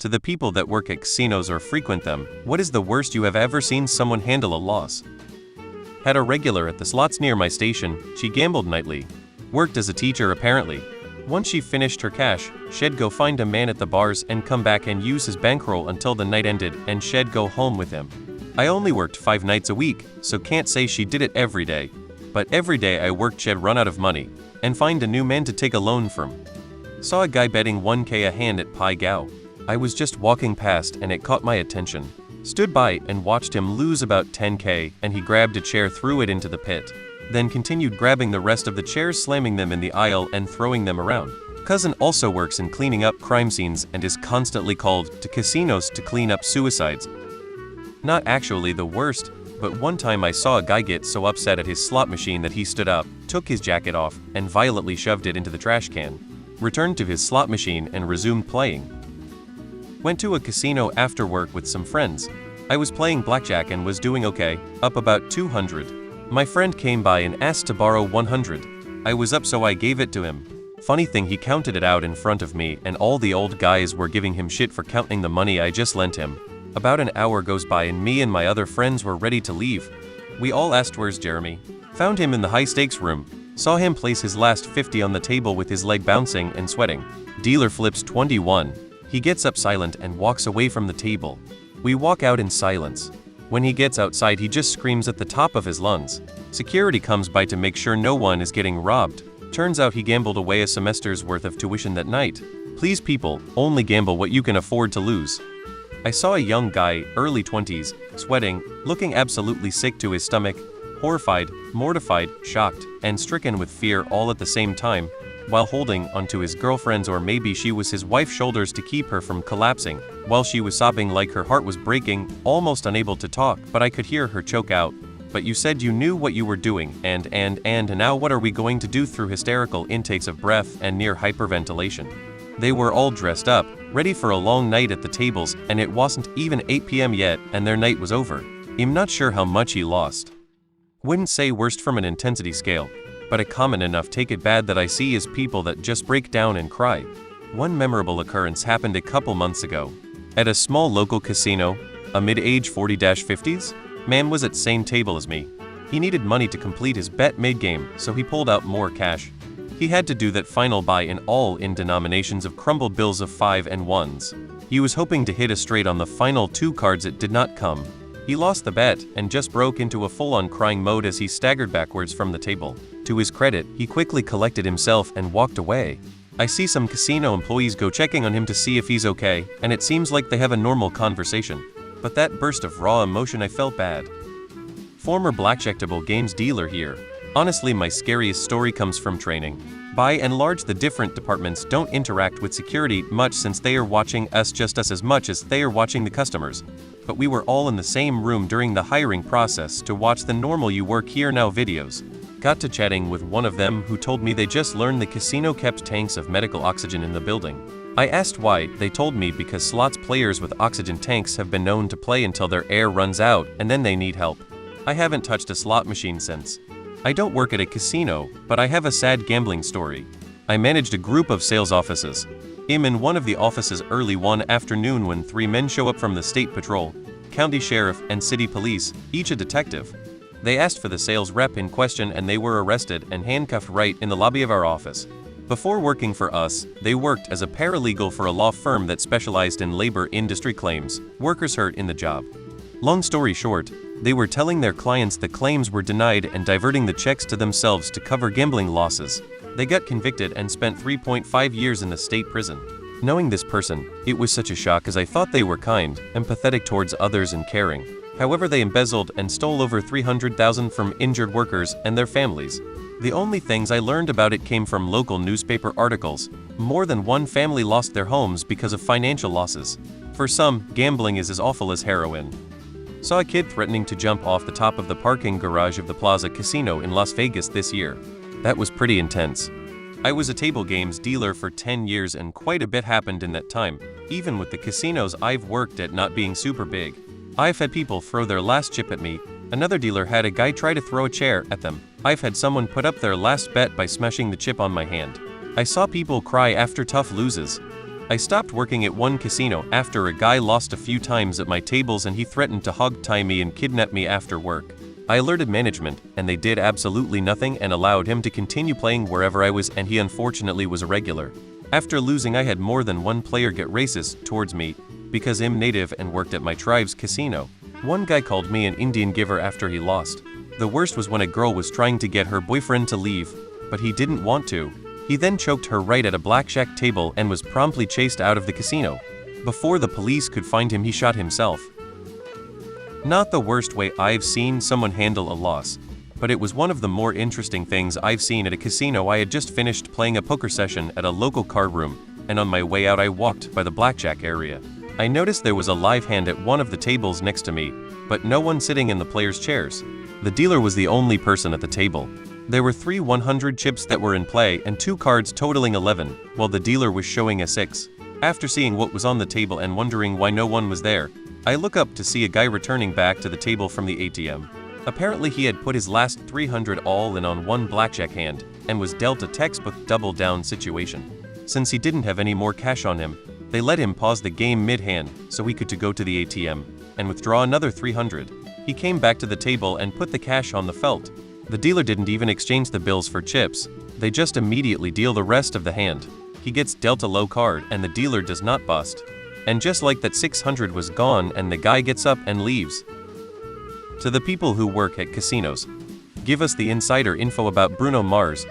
To the people that work at casinos or frequent them, what is the worst you have ever seen someone handle a loss? Had a regular at the slots near my station. She gambled nightly. Worked as a teacher apparently. Once she finished her cash, she'd go find a man at the bars and come back and use his bankroll until the night ended and she'd go home with him. I only worked 5 nights a week, so can't say she did it every day. But every day I worked she'd run out of money and find a new man to take a loan from. Saw a guy betting 1K a hand at Pai Gao. I was just walking past and it caught my attention. Stood by and watched him lose about 10K, and he grabbed a chair, threw it into the pit. Then continued grabbing the rest of the chairs, slamming them in the aisle and throwing them around. Cousin also works in cleaning up crime scenes and is constantly called to casinos to clean up suicides. Not actually the worst, but one time I saw a guy get so upset at his slot machine that he stood up, took his jacket off, and violently shoved it into the trash can. Returned to his slot machine and resumed playing. Went to a casino after work with some friends. I was playing blackjack and was doing okay, up about 200. My friend came by and asked to borrow 100. I was up, so I gave it to him. Funny thing, he counted it out in front of me and all the old guys were giving him shit for counting the money I just lent him. About an hour goes by and me and my other friends were ready to leave. We all asked, "Where's Jeremy?" Found him in the high stakes room. Saw him place his last 50 on the table with his leg bouncing and sweating. Dealer flips 21. He gets up silent and walks away from the table. We walk out in silence. When he gets outside, he just screams at the top of his lungs. Security comes by to make sure no one is getting robbed. Turns out he gambled away a semester's worth of tuition that night. Please people, only gamble what you can afford to lose. I saw a young guy, early 20s, sweating, looking absolutely sick to his stomach, horrified, mortified, shocked, and stricken with fear all at the same time, while holding onto his girlfriend's, or maybe she was his wife's, shoulders to keep her from collapsing, while she was sobbing like her heart was breaking, almost unable to talk, but I could hear her choke out. "But you said you knew what you were doing, and now what are we going to do?" through hysterical intakes of breath and near hyperventilation. They were all dressed up, ready for a long night at the tables, and it wasn't even 8 p.m. yet, and their night was over. I'm not sure how much he lost. Wouldn't say worst from an intensity scale, but a common enough take it bad that I see is people that just break down and cry. One memorable occurrence happened a couple months ago. At a small local casino, a mid-age 40-50s man was at same table as me. He needed money to complete his bet mid-game, so he pulled out more cash. He had to do that final buy in all in denominations of crumbled bills of 5 and 1s. He was hoping to hit a straight on the final 2 cards. It did not come. He lost the bet and just broke into a full-on crying mode as he staggered backwards from the table. To his credit, he quickly collected himself and walked away. I see some casino employees go checking on him to see if he's okay, and it seems like they have a normal conversation. But that burst of raw emotion, I felt bad. Former blackjack-table games dealer here. Honestly, my scariest story comes from training. By and large, the different departments don't interact with security much since they are watching us just as much as they are watching the customers. But we were all in the same room during the hiring process to watch the normal "you work here now" videos. Got to chatting with one of them who told me they just learned the casino kept tanks of medical oxygen in the building. I asked why. They told me because slots players with oxygen tanks have been known to play until their air runs out and then they need help. I haven't touched a slot machine since. I don't work at a casino, but I have a sad gambling story. I managed a group of sales offices. I'm in one of the offices early one afternoon when 3 men show up from the state patrol, county sheriff, and city police, each a detective. They asked for the sales rep in question and they were arrested and handcuffed right in the lobby of our office. Before working for us, they worked as a paralegal for a law firm that specialized in labor industry claims, workers hurt in the job. Long story short, they were telling their clients the claims were denied and diverting the checks to themselves to cover gambling losses. They got convicted and spent 3.5 years in the state prison. Knowing this person, it was such a shock as I thought they were kind, empathetic towards others and caring. However, they embezzled and stole over $300,000 from injured workers and their families. The only things I learned about it came from local newspaper articles. More than one family lost their homes because of financial losses. For some, gambling is as awful as heroin. Saw a kid threatening to jump off the top of the parking garage of the Plaza Casino in Las Vegas this year. That was pretty intense. I was a table games dealer for 10 years and quite a bit happened in that time, even with the casinos I've worked at not being super big. I've had people throw their last chip at me. Another dealer had a guy try to throw a chair at them. I've had someone put up their last bet by smashing the chip on my hand. I saw people cry after tough loses. I stopped working at one casino after a guy lost a few times at my tables and he threatened to hog-tie me and kidnap me after work. I alerted management, and they did absolutely nothing and allowed him to continue playing wherever I was, and he unfortunately was a regular. After losing, I had more than one player get racist towards me because I'm native and worked at my tribe's casino. One guy called me an Indian giver after he lost. The worst was when a girl was trying to get her boyfriend to leave, but he didn't want to. He then choked her right at a blackjack table and was promptly chased out of the casino. Before the police could find him, he shot himself. Not the worst way I've seen someone handle a loss, but it was one of the more interesting things I've seen at a casino. I had just finished playing a poker session at a local card room, and on my way out I walked by the blackjack area. I noticed there was a live hand at one of the tables next to me, but no one sitting in the players' chairs. The dealer was the only person at the table. There were 3 100 chips that were in play and 2 cards totaling 11, while the dealer was showing a 6. After seeing what was on the table and wondering why no one was there, I look up to see a guy returning back to the table from the ATM. Apparently he had put his last 300 all in on one blackjack hand and was dealt a textbook double down situation. Since he didn't have any more cash on him, they let him pause the game mid-hand so he could go to the ATM and withdraw another 300. He came back to the table and put the cash on the felt. The dealer didn't even exchange the bills for chips. They just immediately deal the rest of the hand. He gets dealt a low card and the dealer does not bust. And just like that, 600 was gone and the guy gets up and leaves. To the people who work at casinos, give us the insider info about Bruno Mars.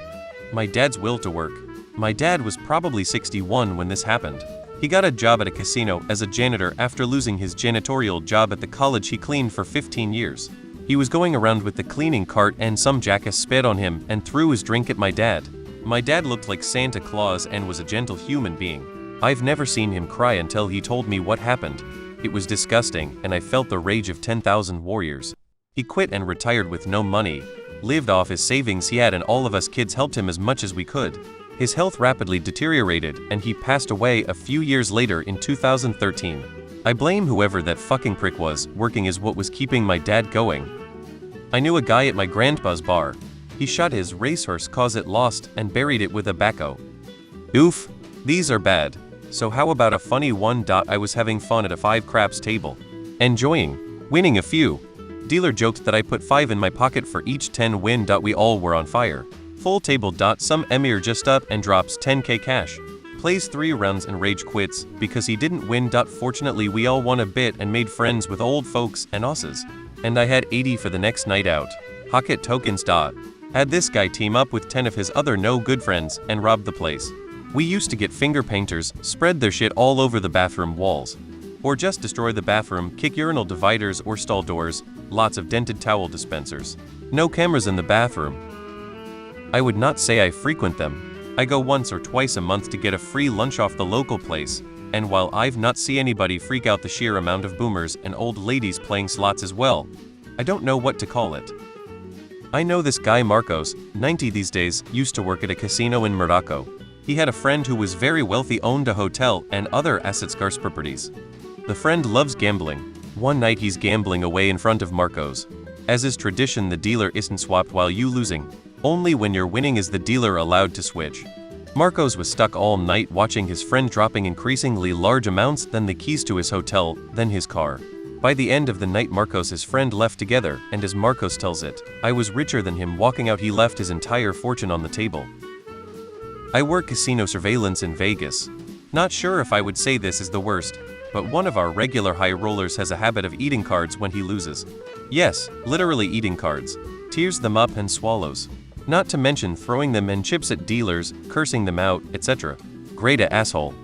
My dad's will to work. My dad was probably 61 when this happened. He got a job at a casino as a janitor after losing his janitorial job at the college he cleaned for 15 years. He was going around with the cleaning cart and some jackass spit on him and threw his drink at my dad. My dad looked like Santa Claus and was a gentle human being. I've never seen him cry until he told me what happened. It was disgusting and I felt the rage of 10,000 warriors. He quit and retired with no money, lived off his savings he had, and all of us kids helped him as much as we could. His health rapidly deteriorated and he passed away a few years later in 2013. I blame whoever that fucking prick was. Working is what was keeping my dad going. I knew a guy at my grandpa's bar. He shot his racehorse cause it lost and buried it with a backhoe. Oof, these are bad. So how about a funny one? I was having fun at a 5 craps table. Enjoying. Winning a few. Dealer joked that I put 5 in my pocket for each 10 win. We all were on fire. Full table. Some emir just up and drops 10k cash. Plays 3 rounds and rage quits because he didn't win. Fortunately we all won a bit and made friends with old folks and osses. And I had 80 for the next night out. Pocket tokens. Had this guy team up with 10 of his other no good friends and rob the place. We used to get finger painters, spread their shit all over the bathroom walls. Or just destroy the bathroom, kick urinal dividers or stall doors, lots of dented towel dispensers. No cameras in the bathroom. I would not say I frequent them. I go once or twice a month to get a free lunch off the local place, and while I've not seen anybody freak out the sheer amount of boomers and old ladies playing slots as well, I don't know what to call it. I know this guy Marcos, 90 these days, used to work at a casino in Morocco. He had a friend who was very wealthy, owned a hotel and other asset-scarce properties. The friend loves gambling. One night he's gambling away in front of Marcos. As is tradition, the dealer isn't swapped while you losing. Only when you're winning is the dealer allowed to switch. Marcos was stuck all night watching his friend dropping increasingly large amounts, then the keys to his hotel, then his car. By the end of the night, Marcos' friend left together, and as Marcos tells it, I was richer than him. Walking out, he left his entire fortune on the table. I work casino surveillance in Vegas. Not sure if I would say this is the worst, but one of our regular high rollers has a habit of eating cards when he loses. Yes, literally eating cards. Tears them up and swallows. Not to mention throwing them and chips at dealers, cursing them out, etc. Great a asshole.